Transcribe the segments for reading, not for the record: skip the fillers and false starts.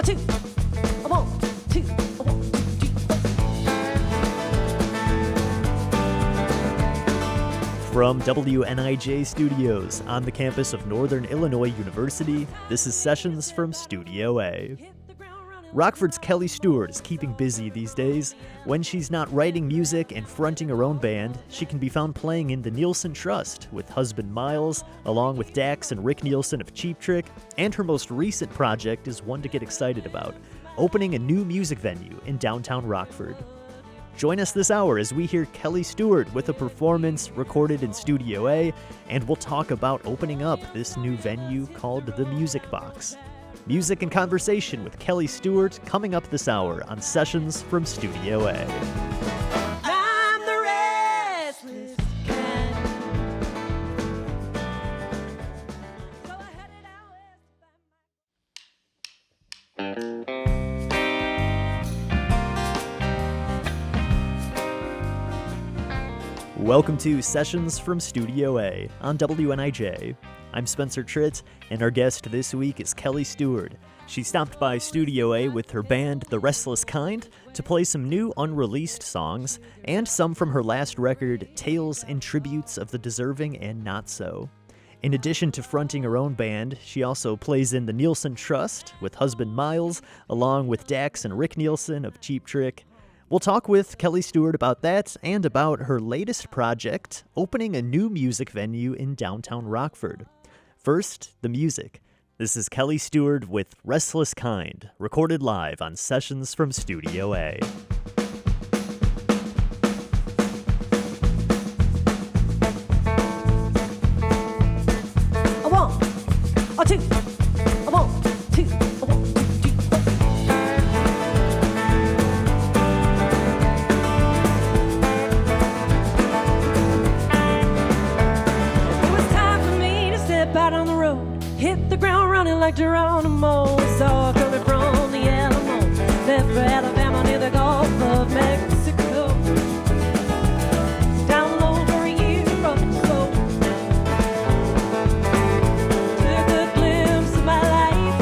two, a one, two, a one, two, three. From WNIJ Studios on the campus of Northern Illinois University, this is Sessions from Studio A. Rockford's Kelly Steward is keeping busy these days. When she's not writing music and fronting her own band, she can be found playing in the Nielsen Trust with husband Miles, along with Dax and Rick Nielsen of Cheap Trick, and her most recent project is one to get excited about, opening a new music venue in downtown Rockford. Join us this hour as we hear Kelly Steward with a performance recorded in Studio A, and we'll talk about opening up this new venue called The Music Box. Music and conversation with Kelly Steward coming up this hour on Sessions from Studio A. I'm the restless kind. So I headed out west. Welcome to Sessions from Studio A on WNIJ. I'm Spencer Tritt, and our guest this week is Kelly Steward. She stopped by Studio A with her band, The Restless Kind, to play some new unreleased songs, and some from her last record, Tales and Tributes of the Deserving and Not So. In addition to fronting her own band, she also plays in the Nielsen Trust with husband Miles, along with Dax and Rick Nielsen of Cheap Trick. We'll talk with Kelly Steward about that and about her latest project, opening a new music venue in downtown Rockford. First, the music. This is Kelly Steward with Restless Kind, recorded live on Sessions from Studio A. A one, a two, a one, two, a one, two, It was time for me to step out on the road, hit the ground running like Geronimo. Saw coming from the Alamo, left for Alabama near the Gulf of Mexico. Down low for a year, rough and slow. Took a glimpse of my life,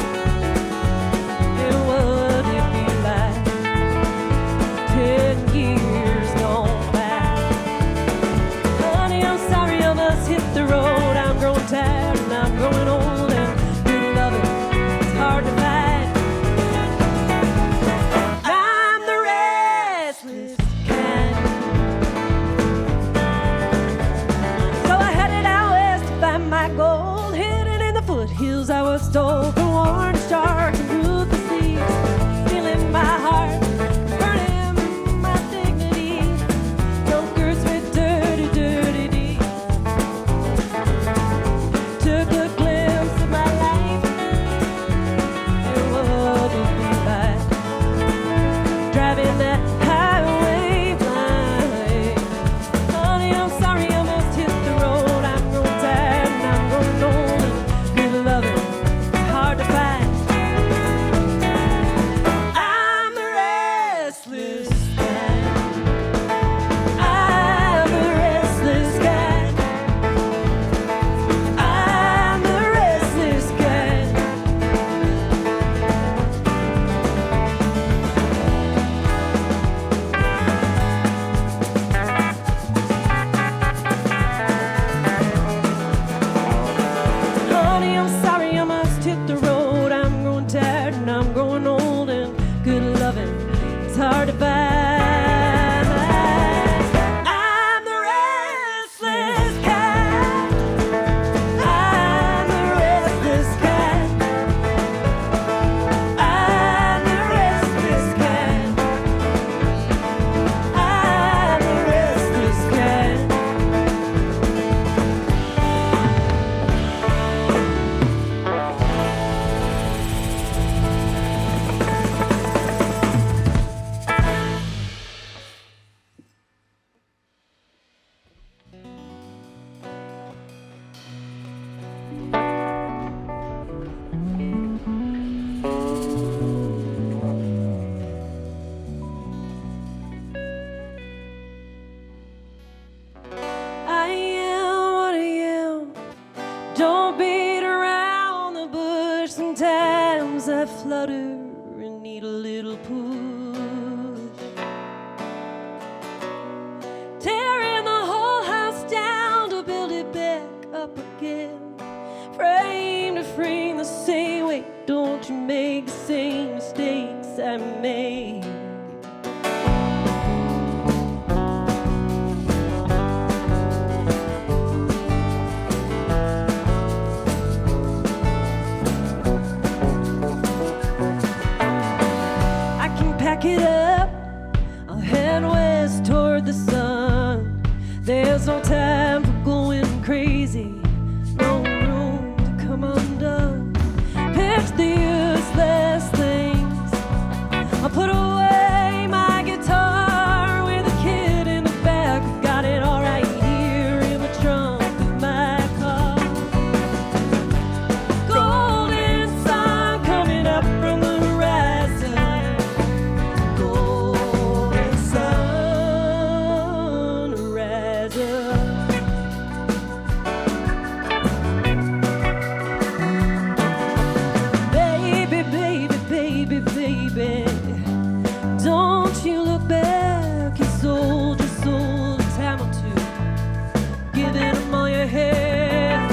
and what it be like. 10 years gone by. Honey, I'm sorry I must hit the road. I'm growing tired and I'm growing old, and good loving, it's hard to find. I'm the restless kind. So I headed out west to find my gold, hidden in the foothills I was told. From orange sharks and ruthless seas, feeling my heart, burning my dignity. Jokers with dirty, dirty deeds. Took a glimpse of my life, and what it be like. Driving that highway blind. Honey, I'm sorry I must hit the road. I'm growing tired and I'm growing old, and good loving, it's hard to find. I'm the restless kind. I'm the restless kind. I'm the restless kind. Honey, I'm sorry I must hit the road. I'm growing tired and I'm growing old, and good loving, it's hard to find. I'm the restless kind. I'm the restless kind. I'm the restless kind. I'm the restless kind. I am what I am. Don't beat around the bush. Sometimes I flutter and need a little push. Tearing the whole house down to build it back up again. Frame to frame the same way. Don't you make the same mistakes I made. Pack it up, I'll head west toward the sun. There's no time for going crazy, no room to come undone. Pitch the useless things, I'll put away my guitar with a kid in the back. Got it all right here in the trunk of my car. Golden sun coming up from the horizon. Baby, don't you look back. You sold your soul a time or two, giving them all your head.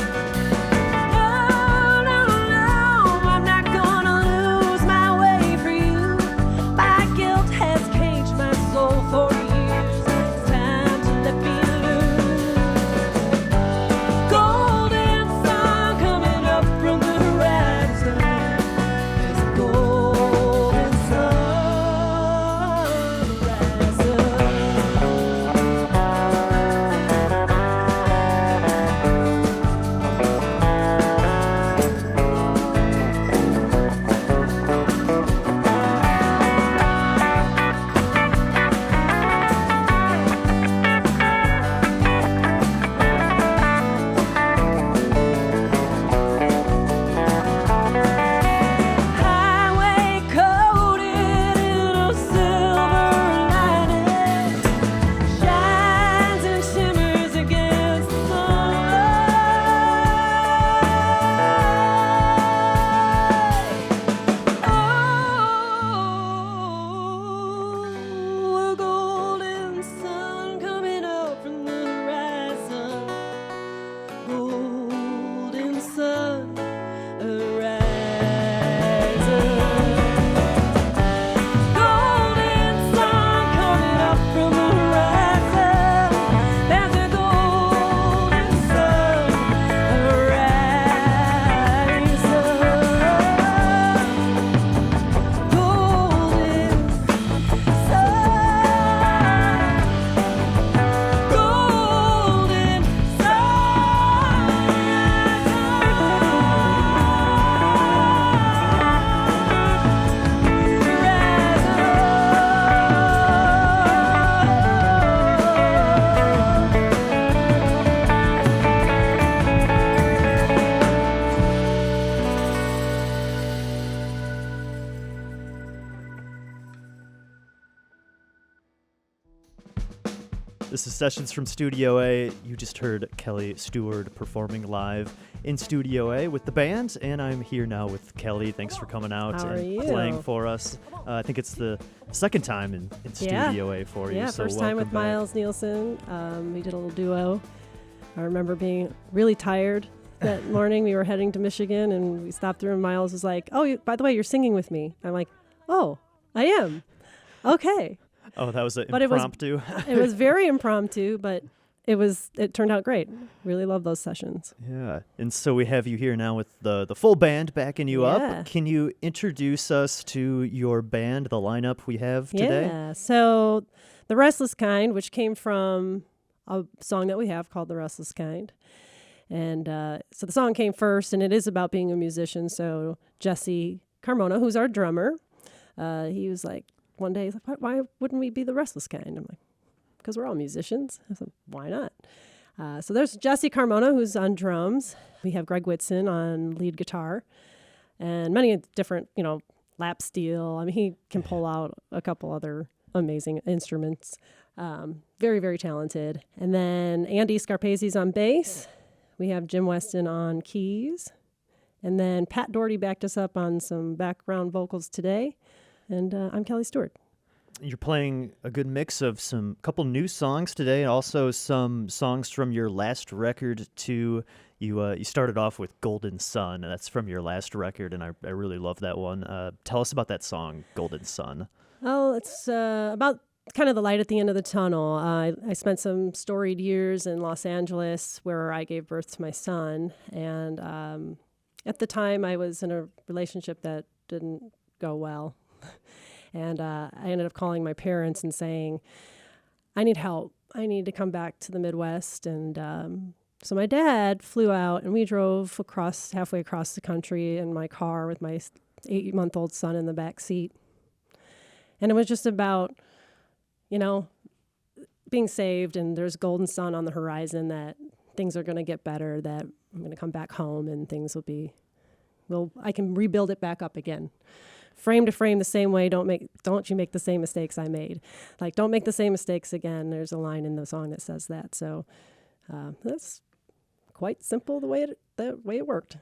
No, no, no, I'm not gonna lose my way for you. My guilt has caged my soul for years. It's time to let me loose. Golden sun coming up from the horizon. There's a golden sun. This is Sessions from Studio A. You just heard Kelly Steward performing live in Studio A with the band, and I'm here now with Kelly. Thanks for coming out and playing for us. I think it's the second time in Studio A for you. Yeah, so first time with back. Miles Nielsen. We did a little duo. I remember being really tired that morning. We were heading to Michigan, and we stopped through, and Miles was like, "Oh, by the way, you're singing with me." I'm like, "Oh, I am. Okay." Oh, that was an But impromptu. It was very impromptu, but it turned out great. Really love those sessions. Yeah, and so we have you here now with the full band backing you Yeah. up. Can you introduce us to your band, the lineup we have today? Yeah, so The Restless Kind, which came from a song that we have called The Restless Kind. And so the song came first, and it is about being a musician. So Jesse Carmona, who's our drummer, he was like, one day, he's like, why wouldn't we be the restless kind? I'm like, because we're all musicians. I said, why not? So there's Jesse Carmona, who's on drums. We have Greg Whitson on lead guitar, and many different, lap steel. I mean, he can pull out a couple other amazing instruments. Very, very talented. And then Andy Scarpazi's on bass. We have Jim Weston on keys. And then Pat Doherty backed us up on some background vocals today. And I'm Kelly Steward. You're playing a good mix of some couple new songs today, and also some songs from your last record too. You started off with Golden Sun, and that's from your last record, and I really love that one. Tell us about that song, Golden Sun. Oh, it's about kind of the light at the end of the tunnel. I spent some storied years in Los Angeles where I gave birth to my son, and at the time I was in a relationship that didn't go well. And I ended up calling my parents and saying, I need help. I need to come back to the Midwest. And so my dad flew out, and we drove halfway across the country in my car with my 8-month-old son in the back seat. And it was just about, being saved, and there's golden sun on the horizon, that things are going to get better, that I'm going to come back home and things will be, I can rebuild it back up again. Frame to frame the same way. Don't you make the same mistakes I made. Like, don't make the same mistakes again. There's a line in the song that says that. So that's quite simple the way it worked.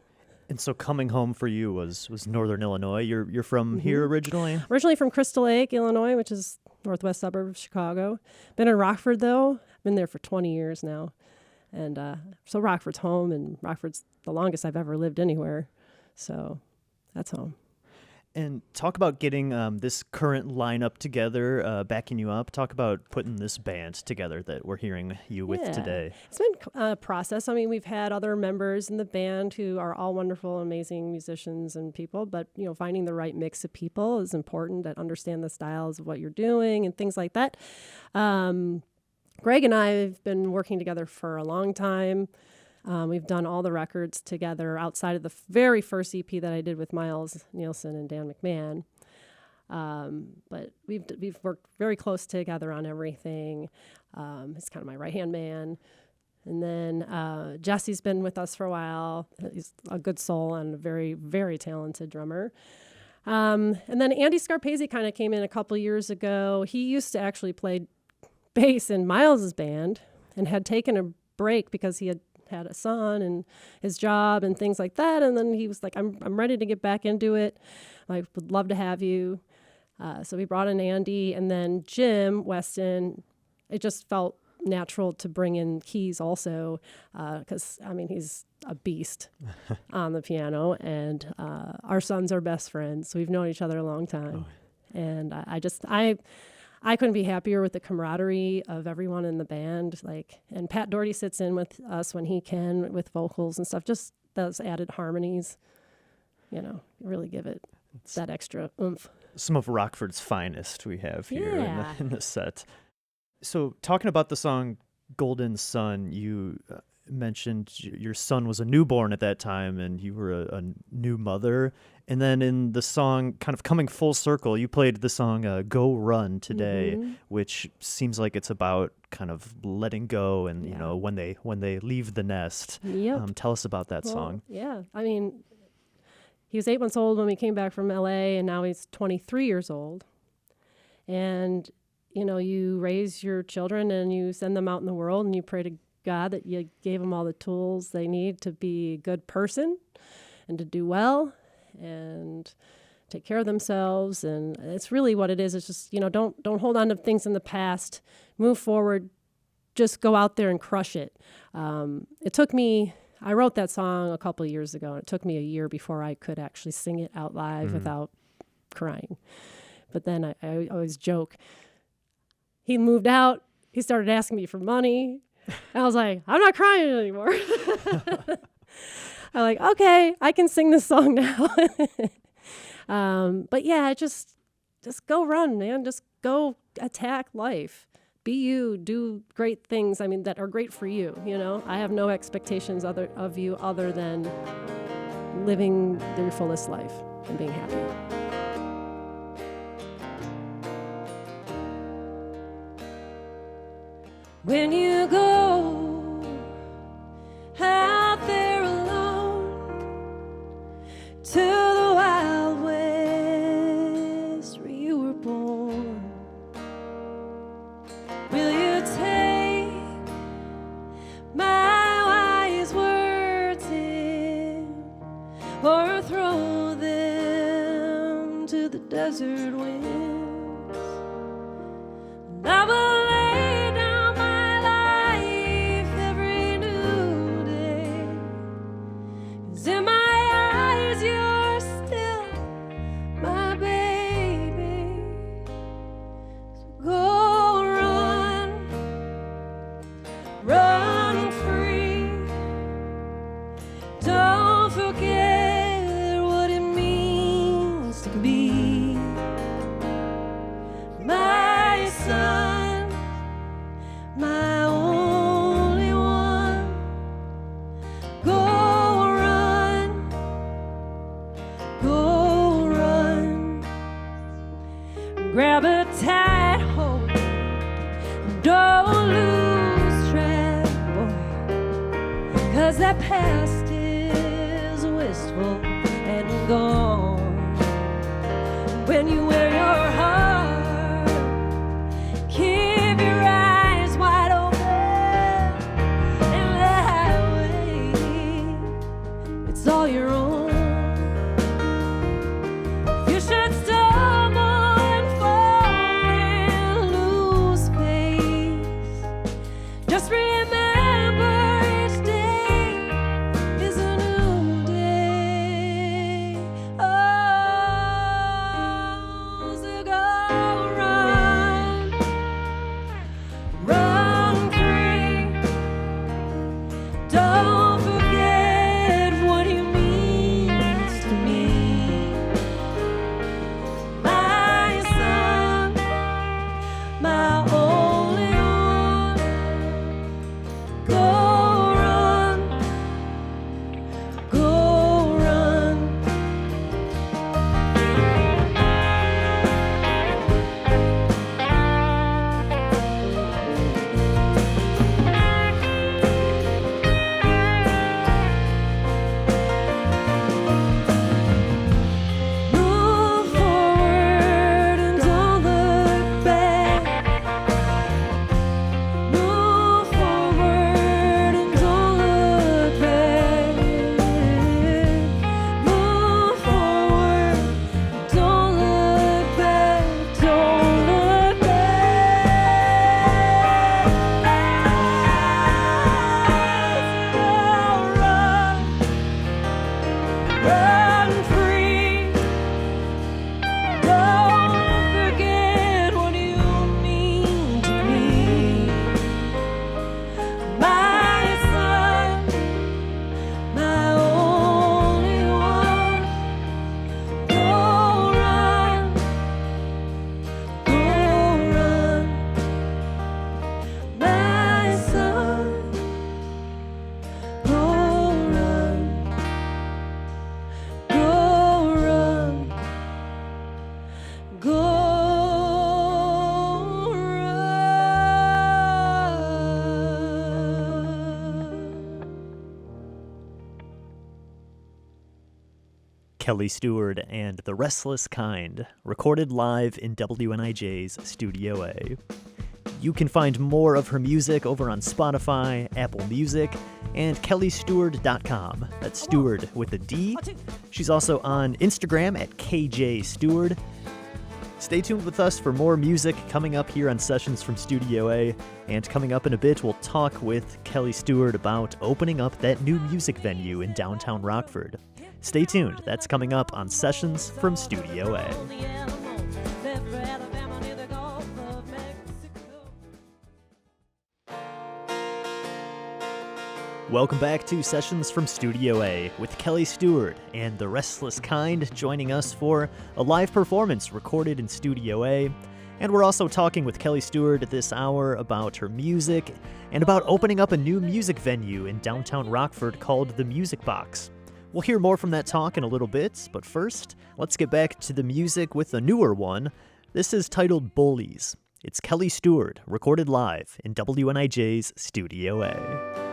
And so coming home for you was Northern Illinois. You're from here originally? Originally from Crystal Lake, Illinois, which is northwest suburb of Chicago. Been in Rockford, though. Been there for 20 years now. And so Rockford's home, and Rockford's the longest I've ever lived anywhere. So that's home. And talk about getting this current lineup together, backing you up. Talk about putting this band together that we're hearing you with today. It's been a process. I mean, we've had other members in the band who are all wonderful, amazing musicians and people, but, finding the right mix of people is important that understand the styles of what you're doing and things like that. Greg and I have been working together for a long time. We've done all the records together outside of the very first EP that I did with Miles Nielsen and Dan McMahon. But we've worked very close together on everything. He's kind of my right-hand man. And then Jesse's been with us for a while. He's a good soul and a very, very talented drummer. And then Andy Scarpese kind of came in a couple years ago. He used to actually play bass in Miles's band and had taken a break because he had a son and his job and things like that. And then he was like, I'm ready to get back into it. I would love to have you. So we brought in Andy, and then Jim Weston. It just felt natural to bring in keys also, because, he's a beast on the piano, and our sons are best friends. So we've known each other a long time. Oh. And I couldn't be happier with the camaraderie of everyone in the band. And Pat Doherty sits in with us when he can with vocals and stuff. Just those added harmonies, really give it that extra oomph. Some of Rockford's finest we have here Yeah. in the set. So talking about the song Golden Sun, you mentioned your son was a newborn at that time, and you were a new mother. And then in the song, kind of coming full circle, you played the song Go Run Today, which seems like it's about kind of letting go and, when they leave the nest. Yep. Tell us about that song. Yeah. He was 8 months old when we came back from LA, and now he's 23 years old. And, you raise your children and you send them out in the world, and you pray to God that you gave them all the tools they need to be a good person and to do well and take care of themselves. And it's really what it is. It's just, don't hold on to things in the past. Move forward. Just go out there and crush it. I wrote that song a couple of years ago, and it took me a year before I could actually sing it out live without crying. But then I always joke. He moved out. He started asking me for money. And I was like, I'm not crying anymore. I'm like, okay, I can sing this song now. But yeah, just go run, man. Just go attack life. Be you. Do great things. That are great for you. I have no expectations of you other than living your fullest life and being happy. When you go out there alone to the Wild West where you were born, will you take my wise words in or throw them to the desert winds. And I will lay down my life every new day. 'Cause in my eyes you're still my baby. So go run free. Don't forget what it means to be my son, my only one. Go run, grab a tight hold, don't lose track, boy, 'cause that past is wistful and gone. When you wear your heart, keep your eyes wide open, and that way it's all your own. You should stumble and fall and lose face. Just remember each day is a new day. Oh, so go run free. Don't forget what it means to me. My son, my only one. Go run. Move forward and don't look back. Move forward and don't look back. Move forward, don't look back. Don't look back. Run free. Don't forget what you mean to me. My son, my only one. Go run. My son. Go run. Go run. Kelly Steward and The Restless Kind, recorded live in WNIJ's Studio A. You can find more of her music over on Spotify, Apple Music, and kellysteward.com. That's Steward with a D. She's also on Instagram at KJ Steward. Stay tuned with us for more music coming up here on Sessions from Studio A. And coming up in a bit, we'll talk with Kelly Steward about opening up that new music venue in downtown Rockford. Stay tuned. That's coming up on Sessions from Studio A. Welcome back to Sessions from Studio A with Kelly Steward and The Restless Kind joining us for a live performance recorded in Studio A. And we're also talking with Kelly Steward this hour about her music and about opening up a new music venue in downtown Rockford called The Music Box. We'll hear more from that talk in a little bit, but first, let's get back to the music with a newer one. This is titled Bullies. It's Kelly Steward, recorded live in WNIJ's Studio A.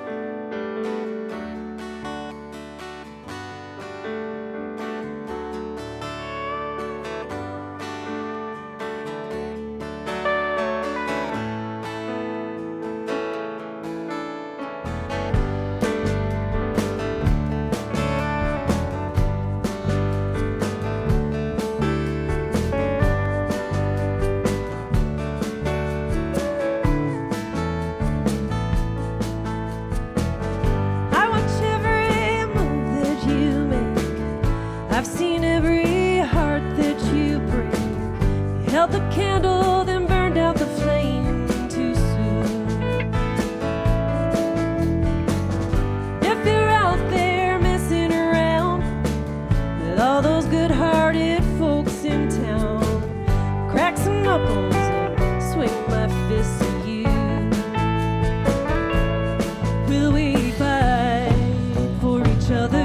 out the candle, then burned out the flame too soon. If you're out there messing around with all those good-hearted folks in town, crack some knuckles and swing my fist at you. Will we fight for each other?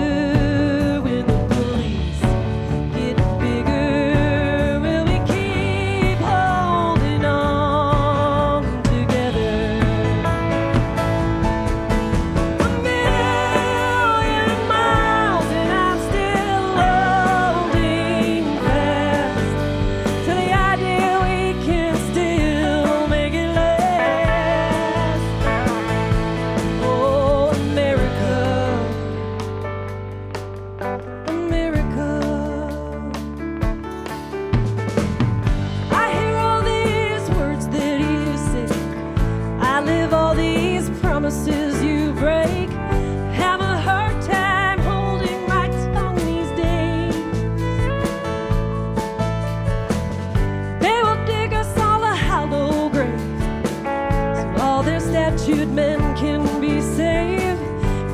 Promises you break. Have a hard time holding my tongue these days. They will dig us all a hollow grave, so all their statued men can be saved.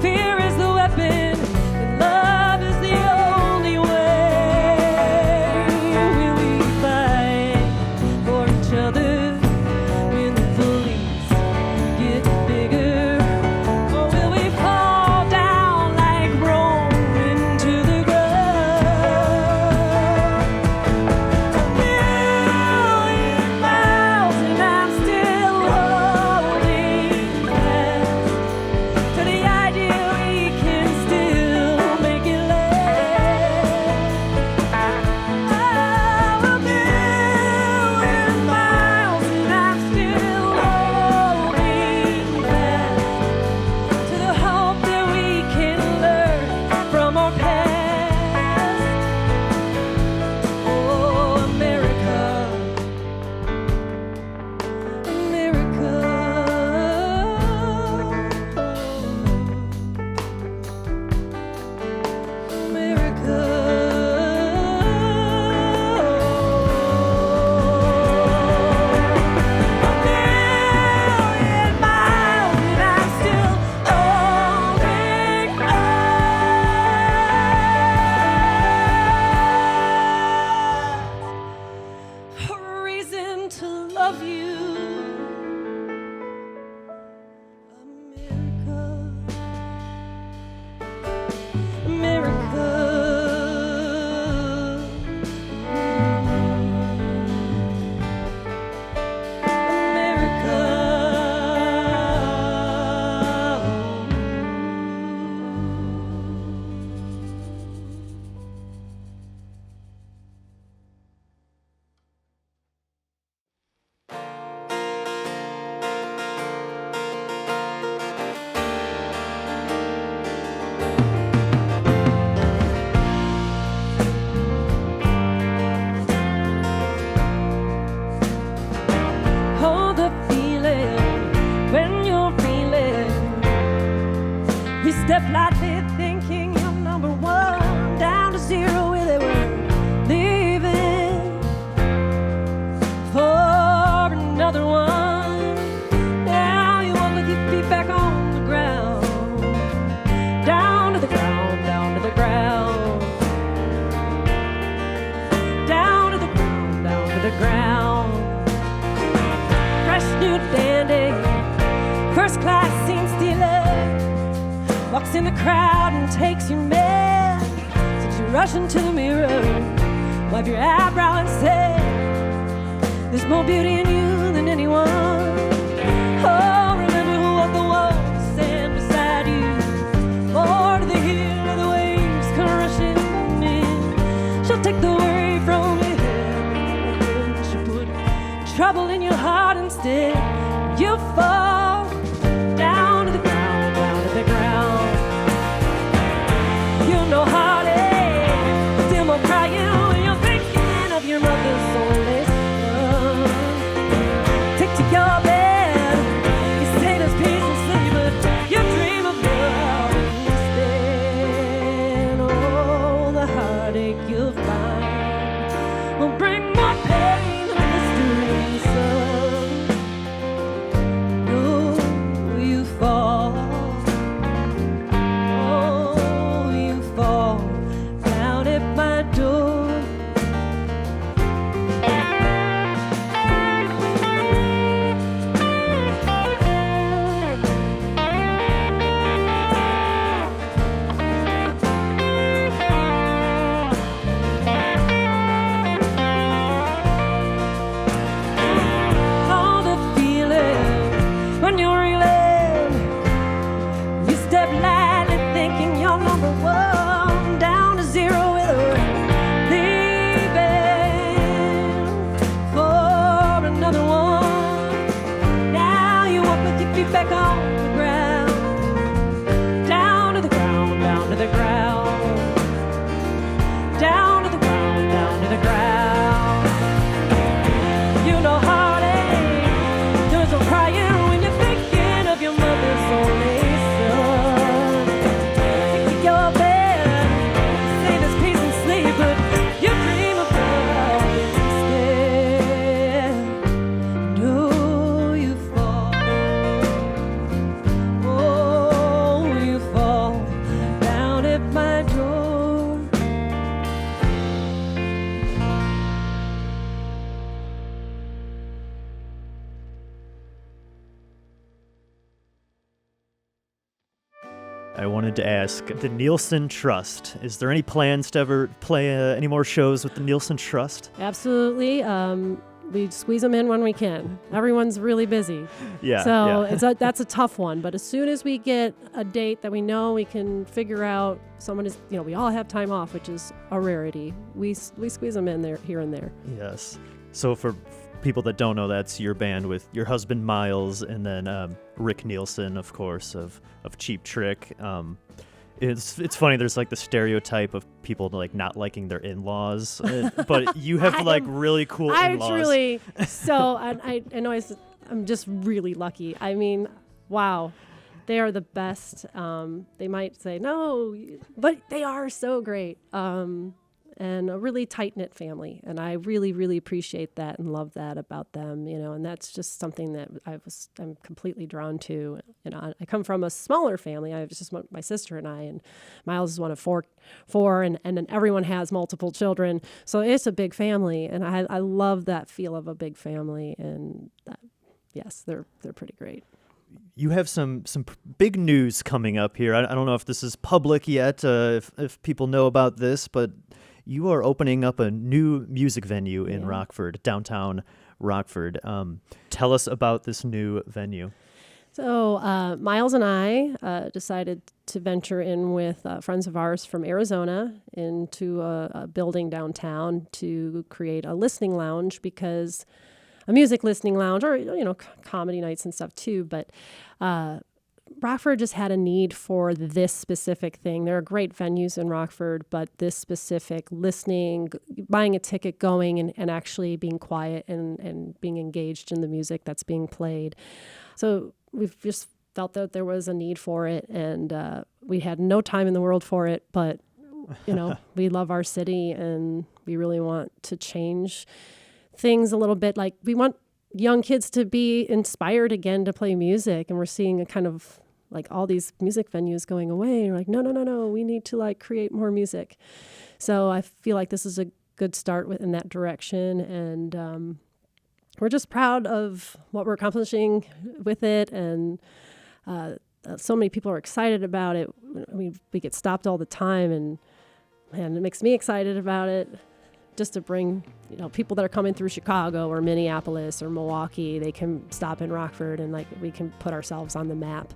Fear is the weapon, and love is the only way. Will we fight for each other when the bullies get bigger? Step lightly thinking you're number one, down to zero where they were leaving for another one. Now you walk with your feet back on the ground, down to the ground, down to the ground, down to the ground, down to the ground. Fresh new dandy, first class scene stealer, walks in the crowd and takes your man. So you rush into the mirror, wipe your eyebrow and say, there's more beauty in you than anyone. Oh, remember who walked the walls, stand beside you. More to the hill of the waves come rushing in. She'll take the worry from your head. She'll put trouble in your heart instead. You'll fall down to the ground, down to the ground. No heartache, still more crying when you're thinking of your mother's only son. Take to your bed, you say there's peace and sleep, but you dream of love instead. Oh, the heartache you'll find will bring more pain than this I wanted to ask the Nielsen Trust. Is there any plans to ever play any more shows with the Nielsen Trust? Absolutely. We squeeze them in when we can. Everyone's really busy. Yeah. So that's a tough one. But as soon as we get a date that we know we can figure out, we all have time off, which is a rarity. We squeeze them in there, here and there. Yes. So for people that don't know, that's your band with your husband Miles and then Rick Nielsen, of course, of Cheap Trick. It's funny. There's like the stereotype of people like not liking their in-laws, but you have really cool in-laws. I know I'm just really lucky. I mean, wow, they are the best. They might say no, but they are so great. And a really tight-knit family, and I really, really appreciate that and love that about them, and that's just something that I'm completely drawn to. I come from a smaller family. I have just my sister and I, and Miles is one of four, and then everyone has multiple children, so it's a big family, and I love that feel of a big family, and yes, they're pretty great. You have some big news coming up here. I don't know if this is public yet, if people know about this, but you are opening up a new music venue in Rockford, downtown Rockford. Tell us about this new venue. So Miles and I decided to venture in with friends of ours from Arizona into a building downtown to create a listening lounge, because a music listening lounge, or comedy nights and stuff too, but Rockford just had a need for this specific thing. There are great venues in Rockford, but this specific listening, buying a ticket, going and actually being quiet and being engaged in the music that's being played. So we've just felt that there was a need for it, and we had no time in the world for it, but we love our city and we really want to change things a little bit. Like, we want young kids to be inspired again to play music, and we're seeing a kind of like all these music venues going away, and we're like, no, we need to create more music. So I feel like this is a good start in that direction, and we're just proud of what we're accomplishing with it, and so many people are excited about it. We get stopped all the time, and man, it makes me excited about it. Just to bring, people that are coming through Chicago or Minneapolis or Milwaukee, they can stop in Rockford, and we can put ourselves on the map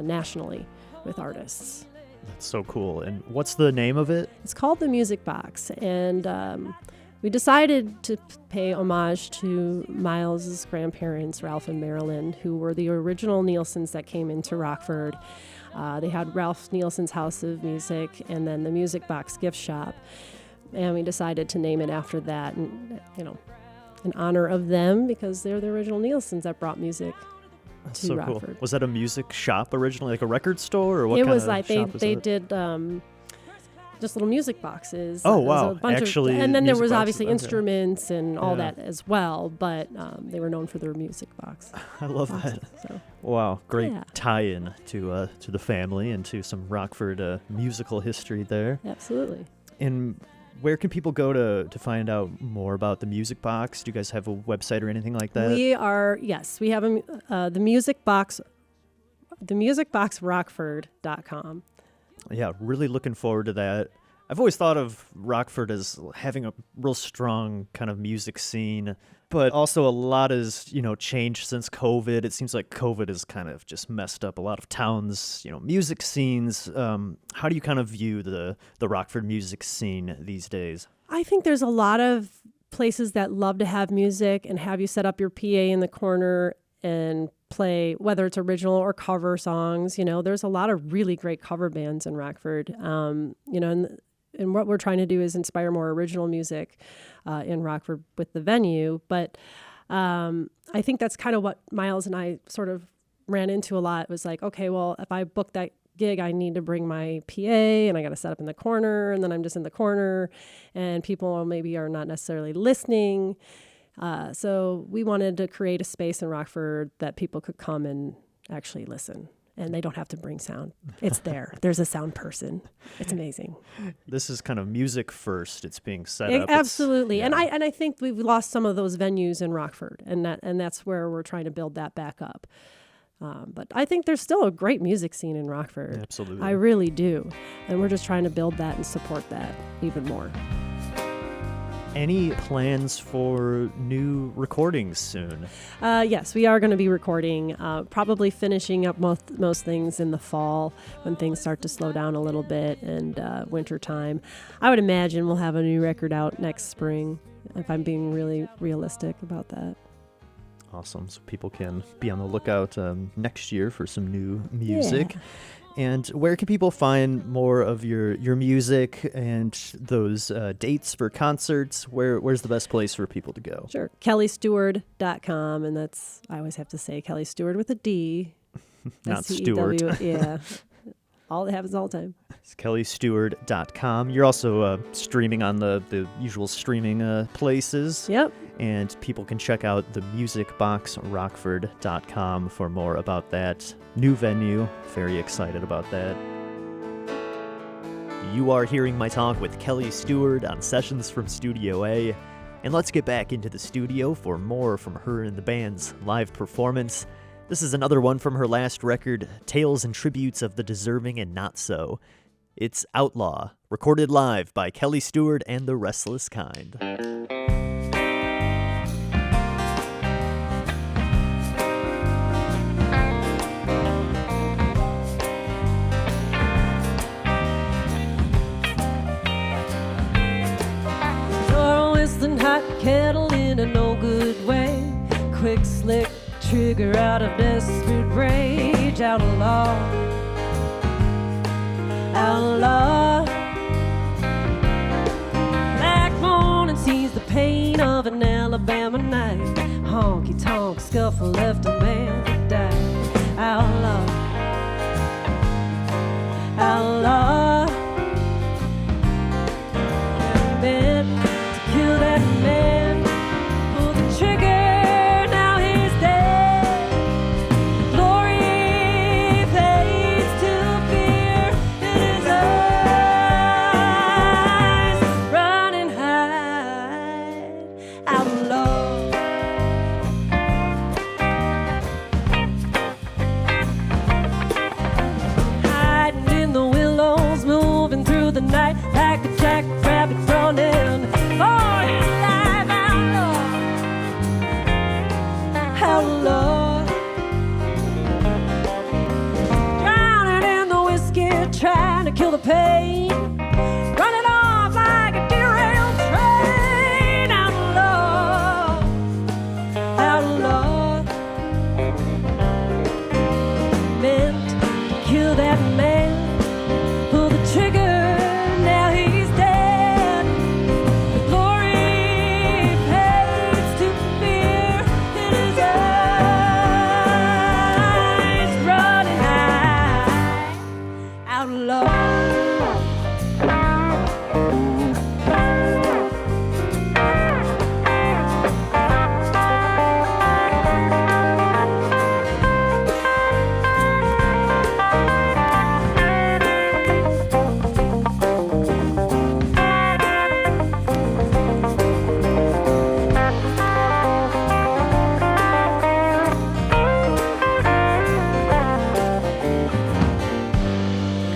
nationally with artists. That's so cool. And what's the name of it? It's called The Music Box, and we decided to pay homage to Miles's grandparents, Ralph and Marilyn, who were the original Nielsens that came into Rockford. They had Ralph Nielsen's House of Music and then the Music Box gift shop. And we decided to name it after that, and in honor of them, because they're the original Nielsens that brought music to Rockford. Cool. Was that a music shop originally, like a record store, or what? It kind was of like shop they was did just little music boxes. Oh wow! A bunch Actually, and then there was boxes. obviously Okay. instruments and all that as well, but they were known for their music box. I love boxes, that. So. Wow, great Yeah. tie-in to the family and to some Rockford musical history there. Absolutely. And where can people go to find out more about the Music Box? Do you guys have a website or anything like that? We have the Music Box, themusicboxrockford.com. Yeah, really looking forward to that. I've always thought of Rockford as having a real strong kind of music scene, but also a lot has, changed since COVID. It seems like COVID has kind of just messed up a lot of towns, music scenes. How do you kind of view the Rockford music scene these days? I think there's a lot of places that love to have music and have you set up your PA in the corner and play, whether it's original or cover songs. There's a lot of really great cover bands in Rockford. And what we're trying to do is inspire more original music in Rockford with the venue. But I think that's kind of what Miles and I sort of ran into a lot. It was like, okay, well, if I book that gig, I need to bring my PA and I got to set up in the corner, and then I'm just in the corner and people maybe are not necessarily listening. So we wanted to create a space in Rockford that people could come and actually listen. And they don't have to bring sound. It's there. There's a sound person. It's amazing. This is kind of music first. It's being set up. Absolutely. And I think we've lost some of those venues in Rockford, and that's where we're trying to build that back up. But I think there's still a great music scene in Rockford. Absolutely. I really do. And we're just trying to build that and support that even more. Any plans for new recordings soon? Yes, we are going to be recording, probably finishing up most things in the fall when things start to slow down a little bit, and winter time. I would imagine we'll have a new record out next spring, if I'm being really realistic about that. Awesome. So people can be on the lookout next year for some new music. Yeah. And where can people find more of your music and those dates for concerts? Where's the best place for people to go? Sure. KellySteward.com, and that's, I always have to say Kelly Steward with a D. Not S-T-E-W. Stewart. Yeah. It happens all the time. It's KellySteward.com. You're also streaming on the usual streaming places. Yep. And people can check out the musicboxrockford.com for more about that new venue. Very excited about that. You are hearing my talk with Kelly Steward on Sessions from Studio A. And let's get back into the studio for more from her and the band's live performance. This is another one from her last record, Tales and Tributes of the Deserving and Not So. It's Outlaw, recorded live by Kelly Steward and the Restless Kind. Hot kettle in a no good way. Quick slick trigger out of desperate rage. Outlaw, outlaw. Black morning sees the pain of an Alabama night. Honky tonk scuffle left a man to die. Outlaw, outlaw. Man, kill that man, pull the trigger, now he's dead. Glory fades to fear in his eyes, running high, outlaw. Hiding in the willows, moving through the night like a jackrabbit running. Outlaw, drowning in the whiskey, trying to kill the pain, running off like a derailed train. Outlaw, outlaw, meant to kill that man, pull the trigger, now he's dead. The glory fades to fear in his eyes, running high, outlaw.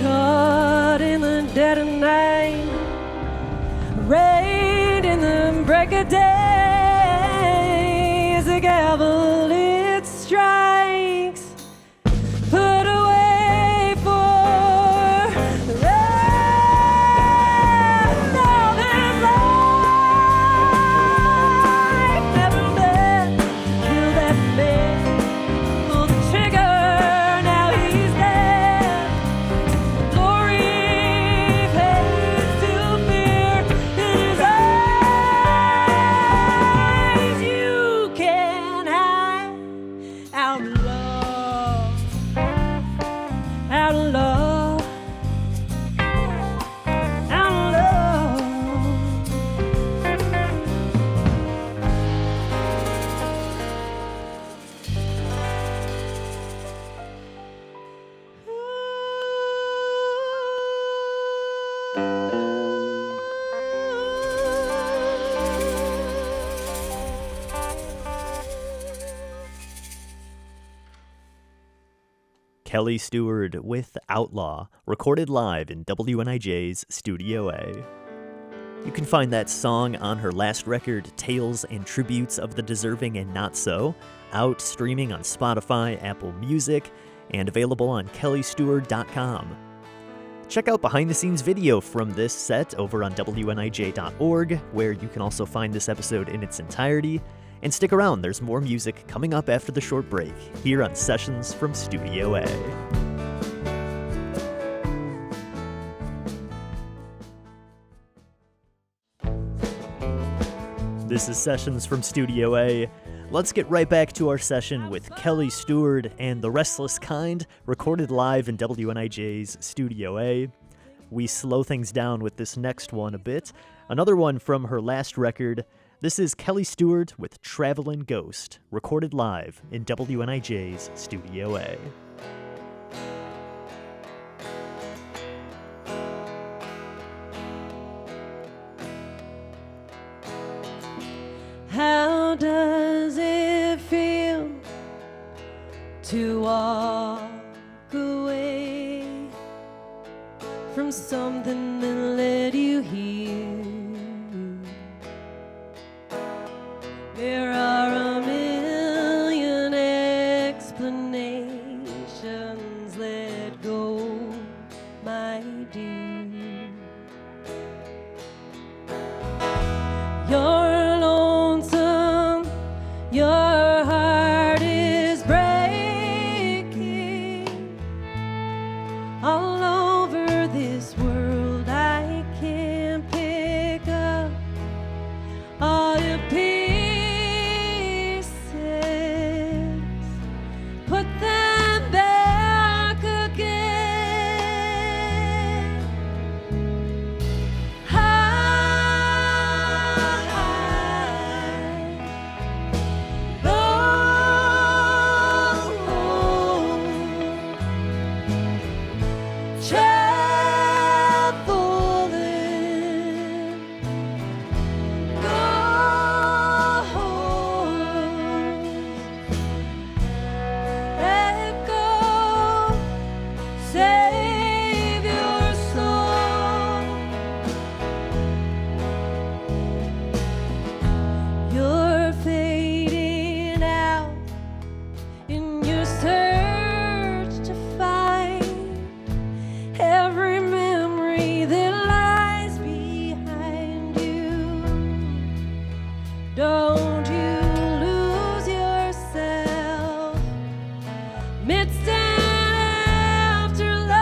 Caught in the dead of night, rained in the break of day, as the gavel it strikes, put away for the rest of his life. Never meant to kill that man, pull the trigger, now he's dead. Glory fades to fear in his eyes, Kelly Steward with Outlaw, recorded live in WNIJ's Studio A. You can find that song on her last record, Tales and Tributes of the Deserving and Not So, out streaming on Spotify, Apple Music, and available on kellysteward.com. Check out behind-the-scenes video from this set over on WNIJ.org, where you can also find this episode in its entirety. And stick around, there's more music coming up after the short break, here on Sessions from Studio A. This is Sessions from Studio A. Let's get right back to our session with Kelly Steward and the Restless Kind, recorded live in WNIJ's Studio A. We slow things down with this next one a bit. Another one from her last record. This is Kelly Steward with Travelin' Ghost, recorded live in WNIJ's Studio A. How does it feel to walk away from something that led you here? There are a million explanations. Let go, my dear. You're lonesome, your heart is breaking. All over this world I can't pick up all your pieces. Put them back again. Save your soul. You're fading out in your search to find every memory that lies behind you. Don't you lose yourself midst an afterlife.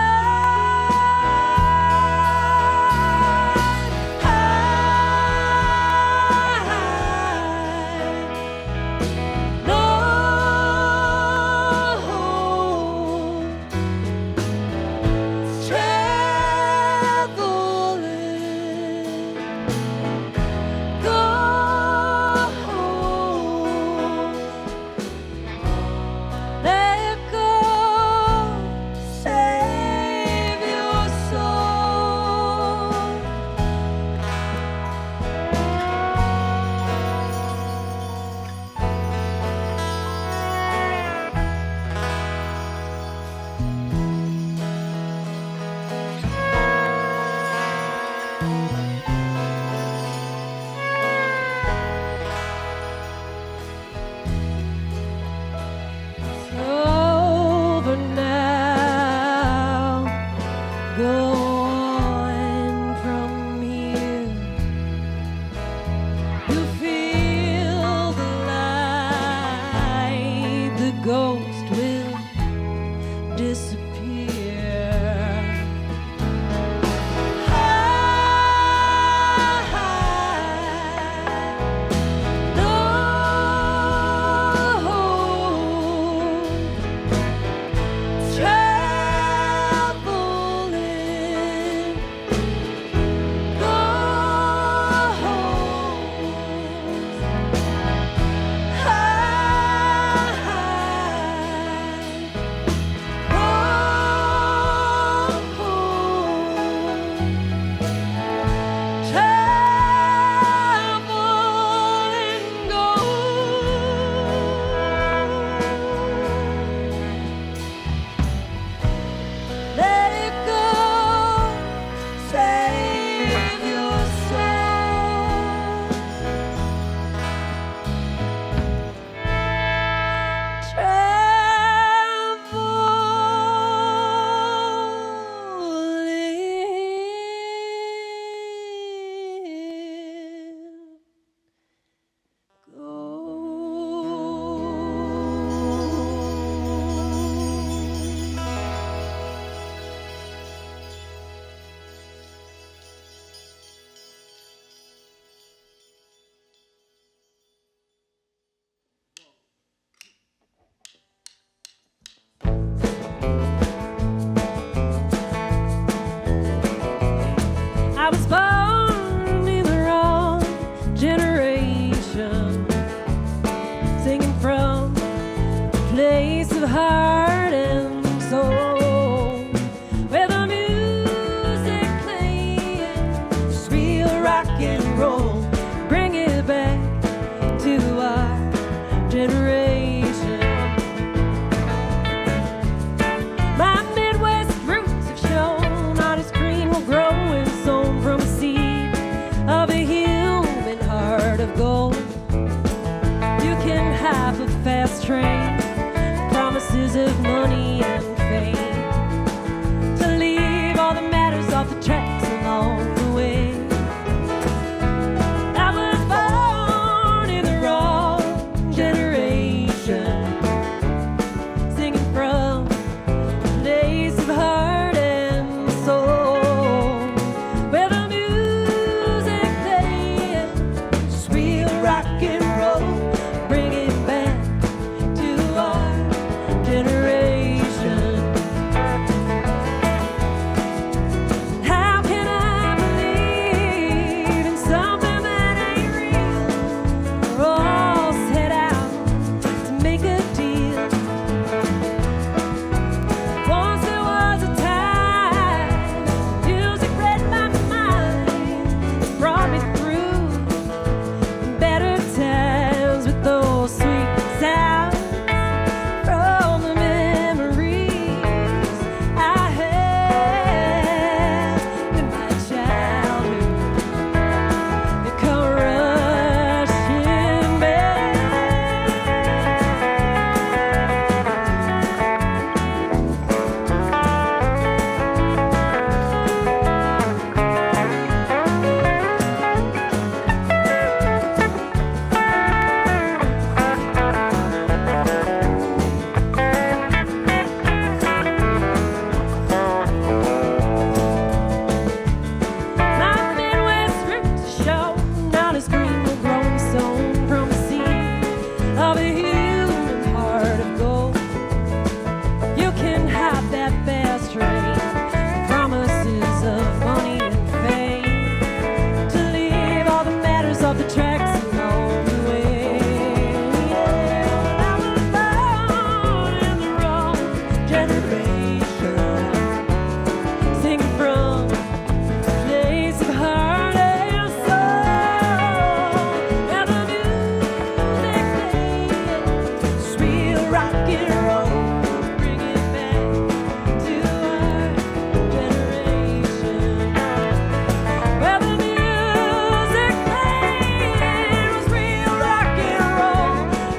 fast train, promises of money and fame, to leave all that matters off the tracks along the way. I was born in the wrong generation, singing from a place of heart and soul, where the music playing just real rock and roll, bring it back to our generation. How can I believe in something that ain't real? We're all set out to make a deal. Once there was a time music read my mind, brought me through better times with those sweet sounds from the memories I had in my childhood. They come rushing back. My Midwest roots show not as green the growing zone from the seed of a human heart of gold. You can hop that fast train, promises of money and fame, to leave all that matters off the tracks along the way. I was born in the wrong generation, singing from place of heart and soul, and the music playing just real rock and roll, bring it back to our generation. Where the music playing was real rock and roll,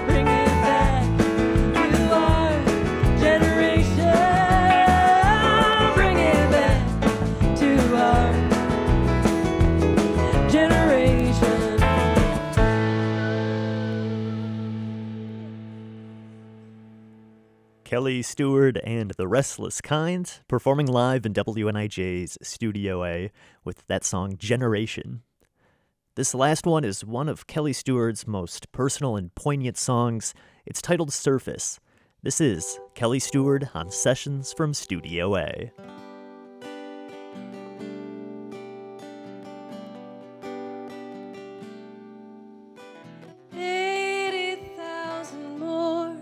bring it back to our generation. Bring it back to our generation. Kelly Steward and the Restless Kind performing live in WNIJ's Studio A with that song Generation. This last one is one of Kelly Steward's most personal and poignant songs. It's titled Surface. This is Kelly Steward on Sessions from Studio A. 80,000 more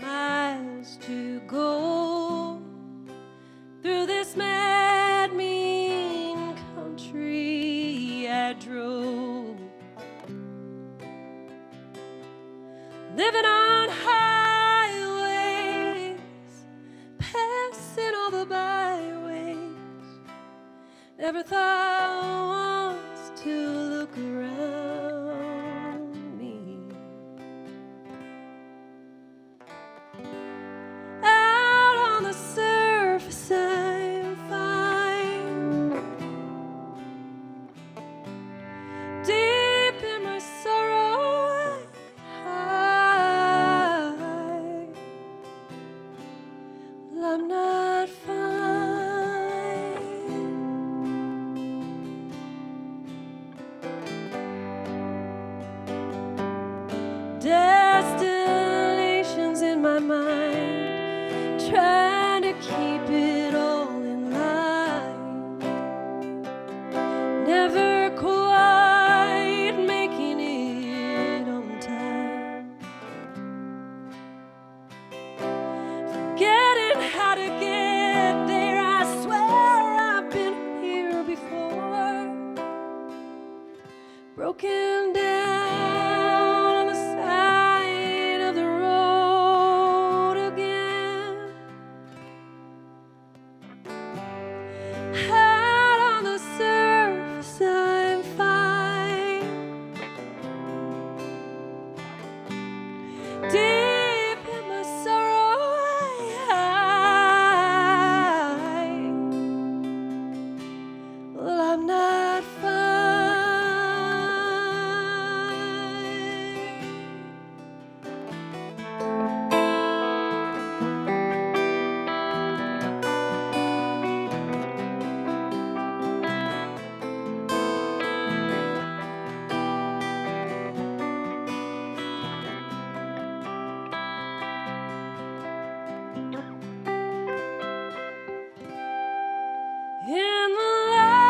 miles to go through this mad, mean country I drove, living on highways, passing all the byways. Never thought once to look around me. Out on the surface I'm fine, deep in my sorrow I hide. Well, I'm not fine. Deep in my sorrow, well, I'm not fine. In the light,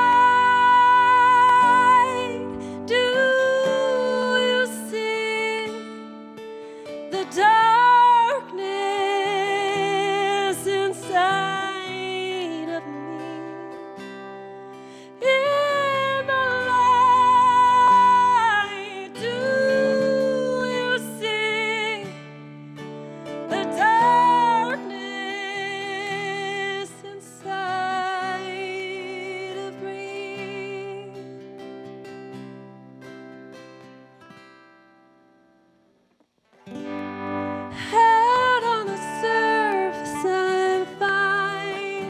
do you see the darkness inside of me? In the light, do you see the darkness inside of me? Out on the surface, I'm fine.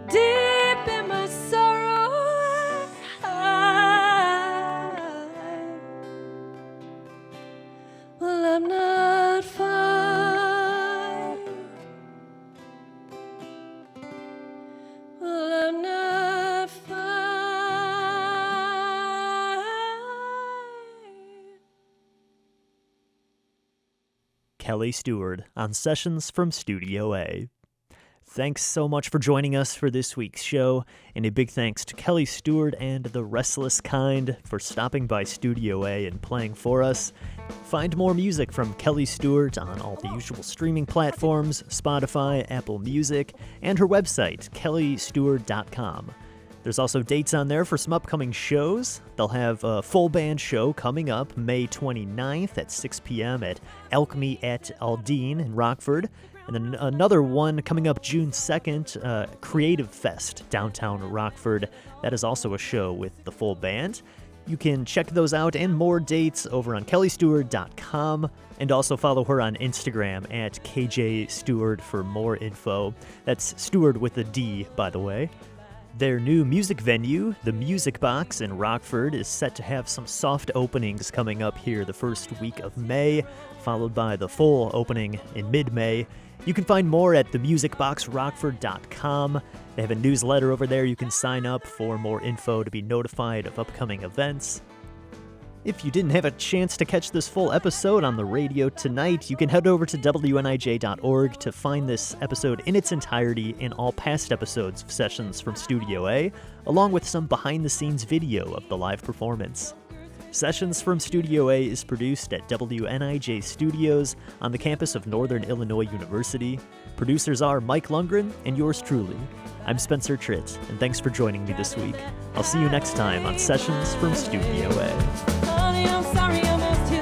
Deep in my sorrow, well, I'm not fine. Well, I'm not fine. Kelly Steward on Sessions from Studio A. Thanks so much for joining us for this week's show, and a big thanks to Kelly Steward and the Restless Kind for stopping by Studio A and playing for us. Find more music from Kelly Steward on all the usual streaming platforms, Spotify, Apple Music, and her website, kellysteward.com. There's also dates on there for some upcoming shows. They'll have a full band show coming up May 29th at 6 p.m. at Alchemy at Aldine in Rockford. And then another one coming up June 2nd, Creative Fest, downtown Rockford. That is also a show with the full band. You can check those out and more dates over on kellysteward.com, and also follow her on Instagram at KJSteward for more info. That's Steward with a D, by the way. Their new music venue, the Music Box in Rockford, is set to have some soft openings coming up here the first week of May, followed by the full opening in mid-May. You can find more at themusicboxrockford.com. They have a newsletter over there you can sign up for more info to be notified of upcoming events. If you didn't have a chance to catch this full episode on the radio tonight, you can head over to WNIJ.org to find this episode in its entirety and all past episodes of Sessions from Studio A, along with some behind-the-scenes video of the live performance. Sessions from Studio A is produced at WNIJ Studios on the campus of Northern Illinois University. Producers are Mike Lundgren and yours truly. I'm Spencer Tritt, and thanks for joining me this week. I'll see you next time on Sessions from Studio A. Honey, I'm sorry I missed you.